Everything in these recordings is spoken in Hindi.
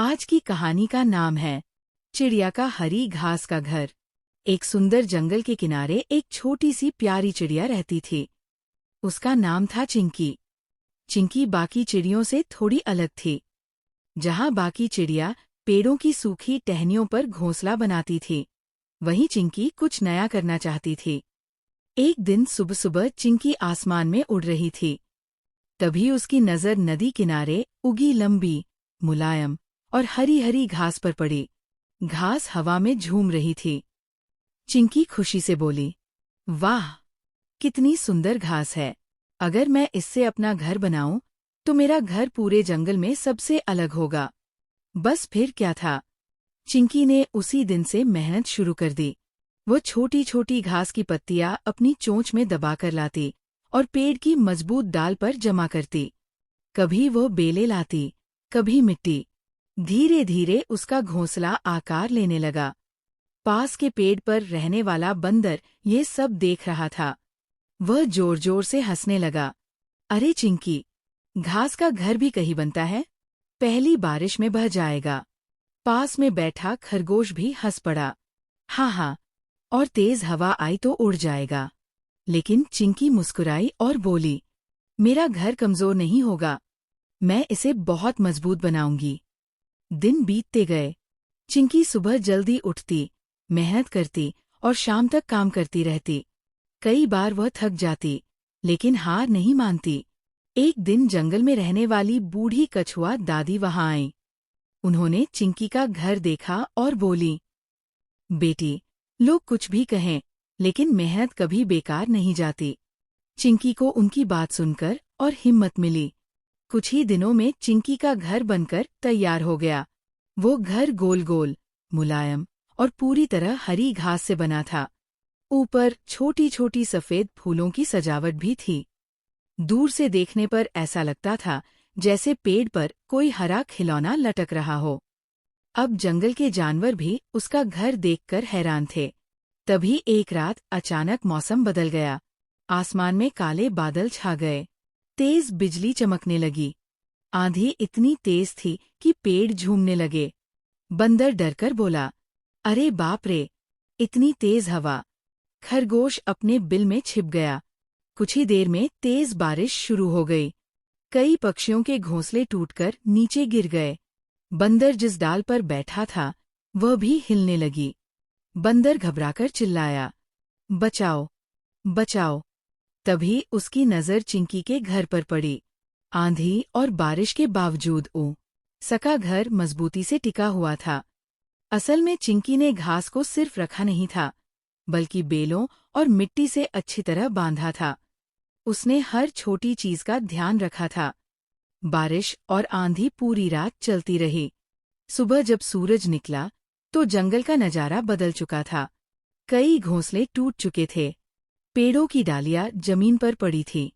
आज की कहानी का नाम है चिड़िया का हरी घास का घर। एक सुंदर जंगल के किनारे एक छोटी सी प्यारी चिड़िया रहती थी। उसका नाम था चिंकी। चिंकी बाकी चिड़ियों से थोड़ी अलग थी। जहाँ बाकी चिड़िया पेड़ों की सूखी टहनियों पर घोंसला बनाती थी, वहीं चिंकी कुछ नया करना चाहती थी। एक दिन सुबह सुबह चिंकी आसमान में उड़ रही थी। तभी उसकी नज़र नदी किनारे उगी लंबी, मुलायम और हरी हरी घास पर पड़ी। घास हवा में झूम रही थी। चिंकी खुशी से बोली, वाह, कितनी सुंदर घास है। अगर मैं इससे अपना घर बनाऊं तो मेरा घर पूरे जंगल में सबसे अलग होगा। बस फिर क्या था, चिंकी ने उसी दिन से मेहनत शुरू कर दी। वो छोटी छोटी घास की पत्तियां अपनी चोंच में दबाकर लाती और पेड़ की मजबूत डाल पर जमा करती। कभी वो बेले लाती, कभी मिट्टी। धीरे धीरे उसका घोंसला आकार लेने लगा। पास के पेड़ पर रहने वाला बंदर ये सब देख रहा था। वह जोर जोर से हंसने लगा। अरे चिंकी, घास का घर भी कहीं बनता है? पहली बारिश में बह जाएगा। पास में बैठा खरगोश भी हंस पड़ा। हाँ हाँ, और तेज हवा आई तो उड़ जाएगा। लेकिन चिंकी मुस्कुराई और बोली, मेरा घर कमजोर नहीं होगा, मैं इसे बहुत मजबूत बनाऊंगी। दिन बीतते गए। चिंकी सुबह जल्दी उठती, मेहनत करती और शाम तक काम करती रहती। कई बार वह थक जाती, लेकिन हार नहीं मानती। एक दिन जंगल में रहने वाली बूढ़ी कछुआ दादी वहां आई। उन्होंने चिंकी का घर देखा और बोली, बेटी, लोग कुछ भी कहें, लेकिन मेहनत कभी बेकार नहीं जाती। चिंकी को उनकी बात सुनकर और हिम्मत मिली। कुछ ही दिनों में चिंकी का घर बनकर तैयार हो गया। वो घर गोल गोल, मुलायम और पूरी तरह हरी घास से बना था। ऊपर छोटी छोटी सफेद फूलों की सजावट भी थी। दूर से देखने पर ऐसा लगता था जैसे पेड़ पर कोई हरा खिलौना लटक रहा हो। अब जंगल के जानवर भी उसका घर देखकर हैरान थे। तभी एक रात अचानक मौसम बदल गया। आसमान में काले बादल छा गए। तेज बिजली चमकने लगी। आंधी इतनी तेज थी कि पेड़ झूमने लगे। बंदर डरकर बोला, अरे बाप रे, इतनी तेज हवा। खरगोश अपने बिल में छिप गया। कुछ ही देर में तेज बारिश शुरू हो गई। कई पक्षियों के घोंसले टूटकर नीचे गिर गए। बंदर जिस डाल पर बैठा था वह भी हिलने लगी। बंदर घबराकर चिल्लाया, बचाओ, बचाओ। तभी उसकी नजर चिंकी के घर पर पड़ी। आंधी और बारिश के बावजूद सका घर मजबूती से टिका हुआ था। असल में चिंकी ने घास को सिर्फ रखा नहीं था, बल्कि बेलों और मिट्टी से अच्छी तरह बांधा था। उसने हर छोटी चीज का ध्यान रखा था। बारिश और आंधी पूरी रात चलती रही। सुबह जब सूरज निकला तो जंगल का नजारा बदल चुका था। कई घोंसले टूट चुके थे। पेड़ों की डालियां जमीन पर पड़ी थी।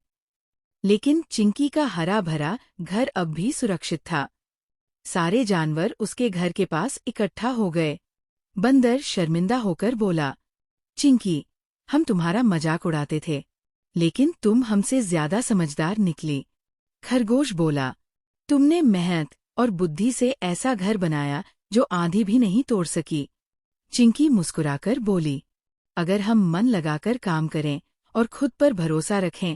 लेकिन चिंकी का हरा भरा घर अब भी सुरक्षित था। सारे जानवर उसके घर के पास इकट्ठा हो गए। बंदर शर्मिंदा होकर बोला, चिंकी, हम तुम्हारा मजाक उड़ाते थे, लेकिन तुम हमसे ज्यादा समझदार निकली। खरगोश बोला, तुमने मेहनत और बुद्धि से ऐसा घर बनाया जो आंधी भी नहीं तोड़ सकी। चिंकी मुस्कुराकर बोली, अगर हम मन लगाकर काम करें और खुद पर भरोसा रखें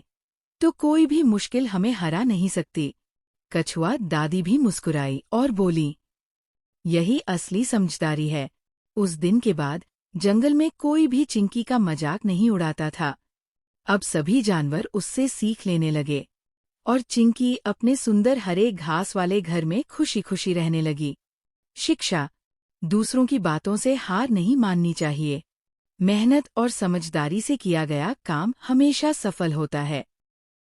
तो कोई भी मुश्किल हमें हरा नहीं सकती। कछुआ दादी भी मुस्कुराई और बोली, यही असली समझदारी है। उस दिन के बाद जंगल में कोई भी चिंकी का मजाक नहीं उड़ाता था। अब सभी जानवर उससे सीख लेने लगे और चिंकी अपने सुंदर हरे घास वाले घर में खुशी खुशी रहने लगी। शिक्षा, दूसरों की बातों से हार नहीं माननी चाहिए। मेहनत और समझदारी से किया गया काम हमेशा सफल होता है।